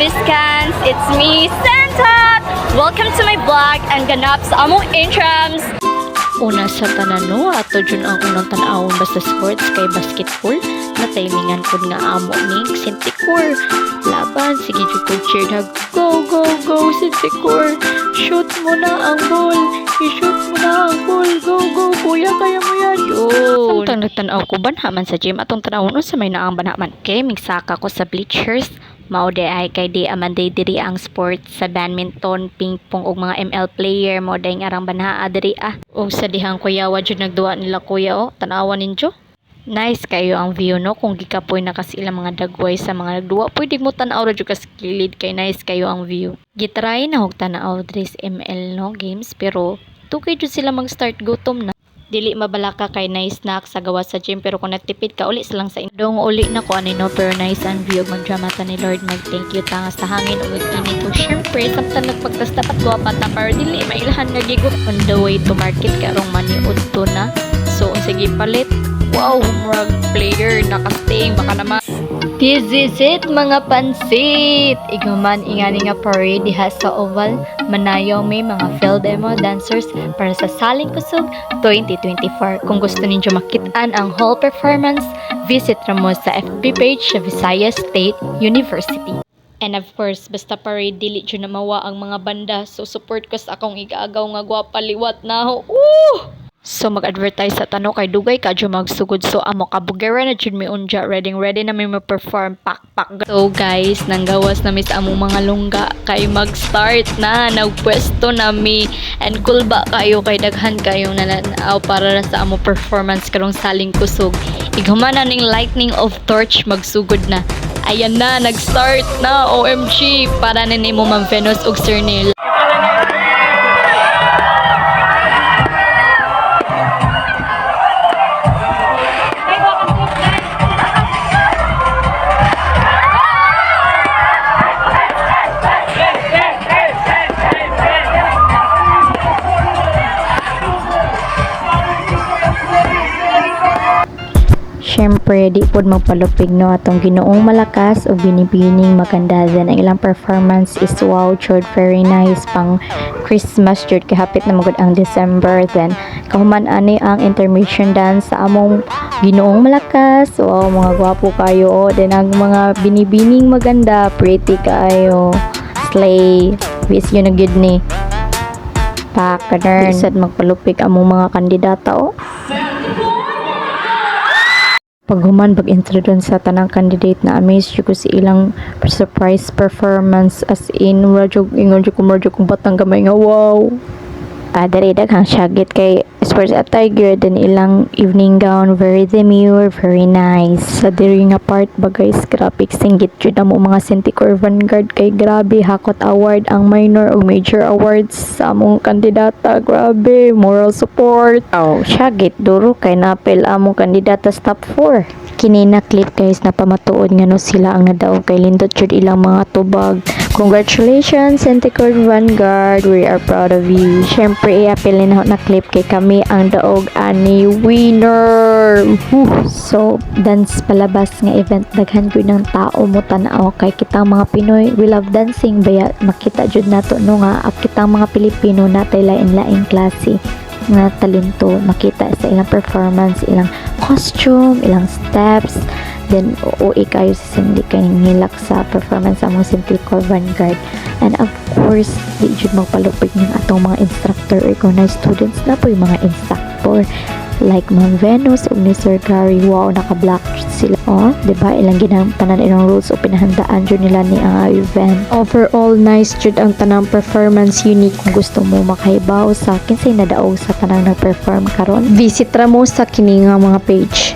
Viscans! It's me, Santa! Welcome to my vlog and ganap sa among intrams! Una sa tanan no, ato dyan ang unang tanawon basta sports kay basketball. Natimingan po nga amo ning Sinticor. Laban, sige dyan ko cheer na go, go, go Sinticor. Shoot mo na ang ball. I-shoot mo na ang ball. Go, go, kuya, kaya mo yan. Yun. Samtang nagtanaw ko banhaman sa gym atong tanawon sa may naang banhaman kay migsaka ko sa bleachers. Mao de ay kay di amanday diri ang sports sa badminton, ping pong ug mga ML player mo day arang banhaa diri ug sa dihang kuyawa jud nagduwa nila kuya tanawan ninyo. Nice kayo ang view no kung gikapoy na kasi ilang mga dagway sa mga nagduwa pwede mo tan-aw ra jud ka sa kilid kay nice kayo ang view. Gitry na og tan-aw diri sa ML no games pero tukay jud sila mag-start gutom na. Dili mabalaka kay nice snack sa gawa sa gym pero kung nagtipid ka uli silang sa indong uli na ko ani no pero nice ang view magdrama ta ni Lord mag thank you ta sa hangin ug init ko syempre samtang nagpagtas dapat guwapat na pero dili mailahan nga gigot on the way to market karong maniud to na so sige palit wow murag player nakasting baka naman this is it mga pansit iguman ingani nga parade diha sa oval manayaw may mga field demo dancers para sa Saling Kusog 2024. Kung gusto ninyo makitaan ang whole performance, visit mo sa FB page sa Visayas State University. And of course, basta parade dili jud na mawa ang mga banda. So support ko sa akong igaagaw nga gwapa liwat na ho. So mag-advertise sa tano kay dugay ka jud magsugod so amo kabugera na jud mi unja ready na mi ma-perform pak. So guys, nanggawas na mi sa among mga lungga kay mag-start na nagpwesto na mi and cool ba kayo kay daghan kayong nananaw para sa among performance karong Saling Kusog. Ighuman na ning lightning of torch magsugod na. Ayan na, nag-start na OMG para na nimo Ma'am Venus ug Sir Neil. Siyempre, di pod magpalupig no atong Ginoong malakas o binibining magandahan ang ilang performance is wow chud very nice pang Christmas jud kahapit na magud ang December then kahuman ani ang intermission dance sa among Ginoong malakas wow mga gwapo kayo then ang mga binibining maganda pretty kayo slay wish you na good ni pakadern sad magpalupig among mga kandidata Paghuman pag-introduce sa tanang candidate na amazed ko si ilang surprise performance as in radyo ingon jud kung batang gamay nga wow. Dali daghang syagit kay sports attire then ilang evening gown very demure very nice. Sa diri nga part bagay graphic singgit jud amo mga Sinticor Vanguard kay grabe hakot award ang minor o major awards sa among kandidata grabe moral support. Syagit duro kay napil among kandidata sa top 4. Kini na clip guys na pamatuod nga no sila ang nadaog kay lindot jud ilang mga tubag. Congratulations Sinticor Vanguard, we are proud of you. Syempre i-apil na clip kay kami ang daog ani winner. So dance palabas nga event daghan jud ng tao mo tan-aw kay kitang mga Pinoy we love dancing baya makita jud nato no nga kitang mga Pilipino natay lain-laing klase nga talento makita sa ilang performance ilang costume ilang steps then kayo sa hindi kayo nilak sa performance sa mga Sinticor Vanguard and of course di jud magpalupig ng atong mga instructor or kung na students na po yung mga instructor like Ma'am Venus ug ni Sir Gary wow naka-black sila diba ilang ginamtanan ilang rules o pinahandaan jud nila ni ang event overall nice jud ang tanang performance unique kung gusto mo makahibaw sa kinsay nadaog sa tanang nag-perform karon visit ra mo sa kini nga mga page